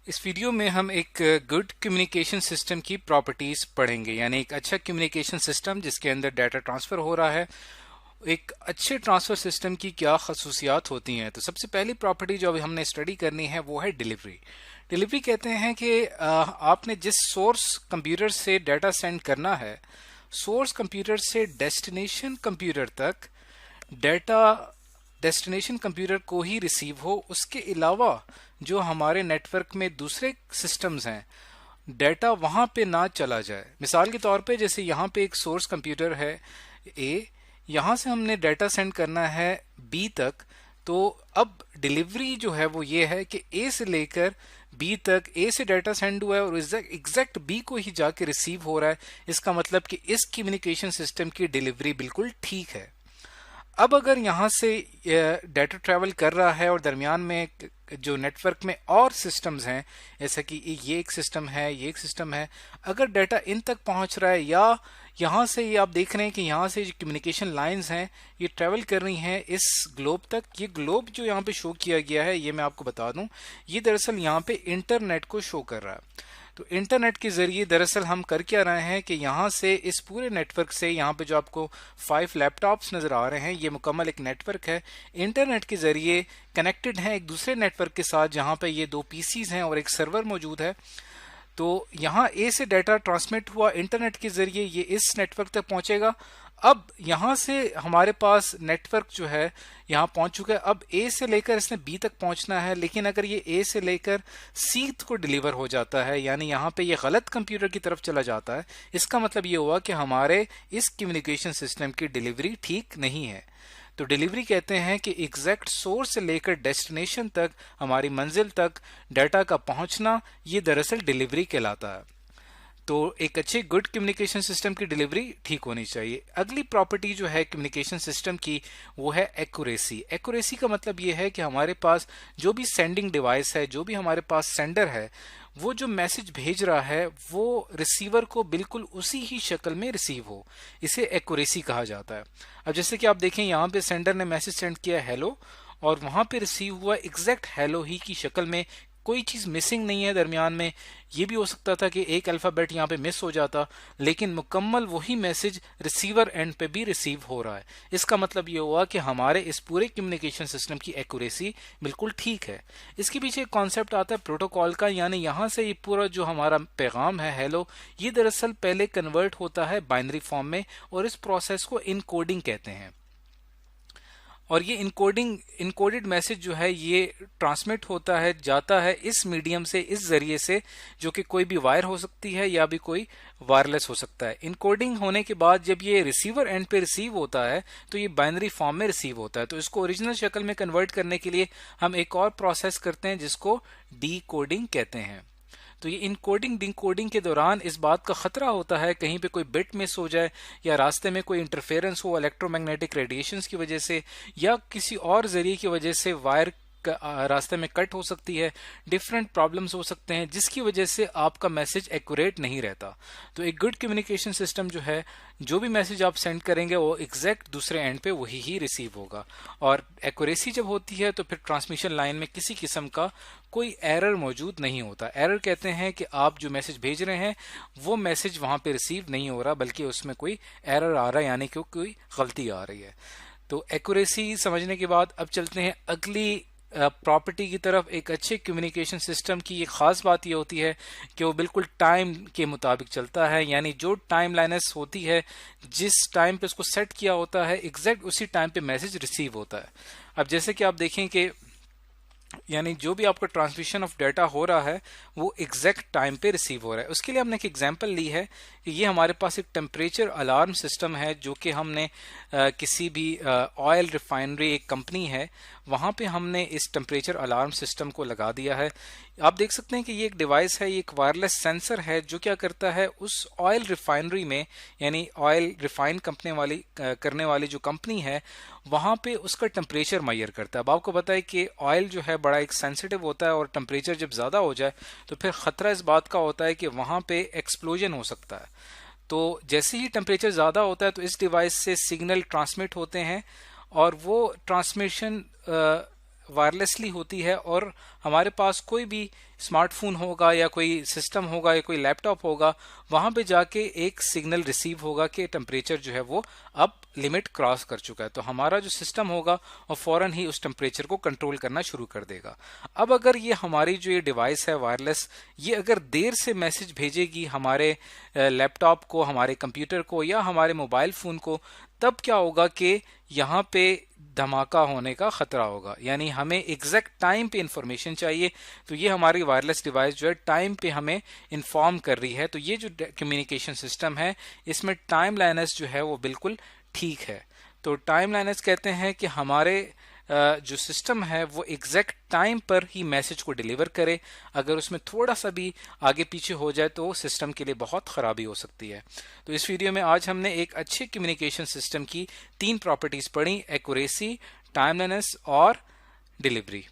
इस वीडियो में हम एक गुड कम्युनिकेशन सिस्टम की प्रॉपर्टीज पढ़ेंगे, यानी एक अच्छा कम्युनिकेशन सिस्टम जिसके अंदर डाटा ट्रांसफर हो रहा है। एक अच्छे ट्रांसफर सिस्टम की क्या खसूसियात होती हैं। तो सबसे पहली प्रॉपर्टी जो अभी हमने स्टडी करनी है वो है डिलीवरी। डिलीवरी कहते हैं कि आपने जिस सोर्स कंप्यूटर से डाटा सेंड करना है, सोर्स कंप्यूटर से डेस्टिनेशन कंप्यूटर तक डाटा डेस्टिनेशन कंप्यूटर को ही रिसीव हो। उसके अलावा जो हमारे नेटवर्क में दूसरे सिस्टम्स हैं, डाटा वहां पे ना चला जाए। मिसाल के तौर पे जैसे यहाँ पे एक सोर्स कंप्यूटर है ए, यहाँ से हमने डाटा सेंड करना है बी तक। तो अब डिलीवरी जो है वो ये है कि ए से लेकर बी तक, ए से डाटा सेंड हुआ है और एग्जैक्ट बी को ही जाके रिसीव हो रहा है। इसका मतलब कि इस कम्युनिकेशन सिस्टम की डिलीवरी बिल्कुल ठीक है। अब अगर यहाँ से डाटा ट्रैवल कर रहा है और दरमियान में जो नेटवर्क में और सिस्टम्स हैं, जैसा कि ये एक सिस्टम है, ये एक सिस्टम है, अगर डाटा इन तक पहुंच रहा है या यहाँ से ये आप देख रहे हैं कि यहाँ से जो कम्युनिकेशन लाइंस हैं ये ट्रैवल कर रही हैं इस ग्लोब तक। ये ग्लोब जो यहाँ पे शो किया गया है, ये मैं आपको बता दूं, ये दरअसल यहाँ पे इंटरनेट को शो कर रहा है। तो इंटरनेट के जरिए दरअसल हम कर क्या रहे हैं कि यहाँ से इस पूरे नेटवर्क से, यहाँ पे जो आपको 5 लैपटॉप्स नजर आ रहे हैं, ये मुकम्मल एक नेटवर्क है। इंटरनेट के जरिए कनेक्टेड है एक दूसरे नेटवर्क के साथ, जहाँ पे ये 2 पीसीज हैं और एक सर्वर मौजूद है। तो यहाँ ए से डाटा ट्रांसमिट हुआ इंटरनेट के जरिए, ये इस नेटवर्क तक पहुंचेगा। अब यहाँ से हमारे पास नेटवर्क जो है यहाँ पहुंच चुका है। अब ए से लेकर इसने बी तक पहुंचना है, लेकिन अगर ये ए से लेकर सी को डिलीवर हो जाता है, यानी यहाँ पे ये गलत कंप्यूटर की तरफ चला जाता है, इसका मतलब ये हुआ कि हमारे इस कम्युनिकेशन सिस्टम की डिलीवरी ठीक नहीं है। तो डिलीवरी कहते हैं कि एग्जैक्ट सोर्स से लेकर डेस्टिनेशन तक, हमारी मंजिल तक डाटा का पहुंचना, ये दरअसल डिलीवरी कहलाता है। तो एक अच्छे गुड कम्युनिकेशन सिस्टम की डिलीवरी ठीक होनी चाहिए। अगली प्रॉपर्टी जो है कम्युनिकेशन सिस्टम की वो है एक्यूरेसी। एक्यूरेसी का मतलब ये है कि हमारे पास जो भी सेंडिंग डिवाइस है, जो भी हमारे पास सेंडर है, वो जो मैसेज भेज रहा है वो रिसीवर को बिल्कुल उसी ही शक्ल में रिसीव हो, इसे एक्यूरेसी कहा जाता है। अब जैसे कि आप देखें, यहाँ पे सेंडर ने मैसेज सेंड किया हेलो और वहां पे रिसीव हुआ एग्जैक्ट हेलो ही की शक्ल में, कोई चीज मिसिंग नहीं है दरमियान में। ये भी हो सकता था कि एक अल्फाबेट यहाँ पे मिस हो जाता, लेकिन मुकम्मल वही मैसेज रिसीवर एंड पे भी रिसीव हो रहा है। इसका मतलब ये हुआ कि हमारे इस पूरे कम्युनिकेशन सिस्टम की एक्यूरेसी बिल्कुल ठीक है। इसके पीछे एक कॉन्सेप्ट आता है प्रोटोकॉल का, यानी यहाँ से ये पूरा जो हमारा पैगाम है हेलो, ये दरअसल पहले कन्वर्ट होता है बाइनरी फॉर्म में और इस प्रोसेस को इनकोडिंग कहते हैं। और ये इनकोडेड मैसेज जो है ये ट्रांसमिट होता है, जाता है इस मीडियम से, इस जरिए से, जो कि कोई भी वायर हो सकती है या भी कोई वायरलेस हो सकता है। इनकोडिंग होने के बाद जब ये रिसीवर एंड पे रिसीव होता है तो ये बाइनरी फॉर्म में रिसीव होता है। तो इसको ओरिजिनल शक्ल में कन्वर्ट करने के लिए हम एक और प्रोसेस करते हैं जिसको डी कोडिंग कहते हैं। तो ये इनकोडिंग डिकोडिंग के दौरान इस बात का खतरा होता है कहीं पे कोई बिट मिस हो जाए या रास्ते में कोई इंटरफेरेंस हो इलेक्ट्रोमैग्नेटिक रेडिएशंस की वजह से या किसी और जरिए की वजह से वायर रास्ते में कट हो सकती है, डिफरेंट प्रॉब्लम्स हो सकते हैं जिसकी वजह से आपका मैसेज एक्यूरेट नहीं रहता। तो एक गुड कम्युनिकेशन सिस्टम जो है, जो भी मैसेज आप सेंड करेंगे वो एग्जैक्ट दूसरे एंड पे वही ही रिसीव होगा। और एक्यूरेसी जब होती है तो फिर ट्रांसमिशन लाइन में किसी किस्म का कोई एरर मौजूद नहीं होता। एरर कहते हैं कि आप जो मैसेज भेज रहे हैं वो मैसेज वहां पे रिसीव नहीं हो रहा, बल्कि उसमें कोई एरर आ रहा है, यानी कि कोई गलती आ रही है। तो एक्यूरेसी समझने के बाद अब चलते हैं अगली प्रॉपर्टी की तरफ। एक अच्छे कम्युनिकेशन सिस्टम की एक खास बात यह होती है कि वो बिल्कुल टाइम के मुताबिक चलता है, यानी जो टाइम लाइनेस होती है, जिस टाइम पे उसको सेट किया होता है, एग्जैक्ट उसी टाइम पे मैसेज रिसीव होता है। अब जैसे कि आप देखें कि यानी जो भी आपका ट्रांसमिशन ऑफ डाटा हो रहा है वो एग्जैक्ट टाइम पे रिसीव हो रहा है। उसके लिए हमने एक एग्जांपल ली है कि ये हमारे पास एक टेम्परेचर अलार्म सिस्टम है जो कि हमने किसी भी ऑयल रिफाइनरी, एक कंपनी है, वहां पे हमने इस टेम्परेचर अलार्म सिस्टम को लगा दिया है। आप देख सकते हैं कि ये एक डिवाइस है, ये एक वायरलेस सेंसर है जो क्या करता है, उस ऑयल रिफाइनरी में, यानी ऑयल रिफाइन करने वाली जो कंपनी है वहां पे उसका टेम्परेचर मेजर करता है। अब आपको पता है कि ऑयल जो है बड़ा एक सेंसिटिव होता है और टेम्परेचर जब ज्यादा हो जाए तो फिर खतरा इस बात का होता है कि वहां पे एक्सप्लोजन हो सकता है। तो जैसे ही टेम्परेचर ज्यादा होता है तो इस डिवाइस से सिग्नल ट्रांसमिट होते हैं और वो ट्रांसमिशन वायरलेसली होती है और हमारे पास कोई भी स्मार्टफोन होगा या कोई सिस्टम होगा या कोई लैपटॉप होगा, वहां पे जाके एक सिग्नल रिसीव होगा कि टेम्परेचर जो है वो अब लिमिट क्रॉस कर चुका है, तो हमारा जो सिस्टम होगा वो फौरन ही उस टेम्परेचर को कंट्रोल करना शुरू कर देगा। अब अगर ये हमारी जो ये डिवाइस है वायरलेस, ये अगर देर से मैसेज भेजेगी हमारे लैपटॉप को, हमारे कंप्यूटर को या हमारे मोबाइल फोन को, तब क्या होगा कि यहाँ पे धमाका होने का खतरा होगा, यानी हमें एग्जैक्ट टाइम पे इंफॉर्मेशन चाहिए। तो ये हमारी वायरलेस डिवाइस जो है टाइम पे हमें इंफॉर्म कर रही है। तो ये जो कम्युनिकेशन सिस्टम है इसमें टाइम लाइनर्स जो है वो बिल्कुल ठीक है। तो टाइम लाइनर्स कहते हैं कि हमारे जो सिस्टम है वो एग्जैक्ट टाइम पर ही मैसेज को डिलीवर करे। अगर उसमें थोड़ा सा भी आगे पीछे हो जाए तो सिस्टम के लिए बहुत खराबी हो सकती है। तो इस वीडियो में आज हमने एक अच्छे कम्युनिकेशन सिस्टम की 3 प्रॉपर्टीज पढ़ी: एक्यूरेसी, टाइमलीनेस और डिलीवरी।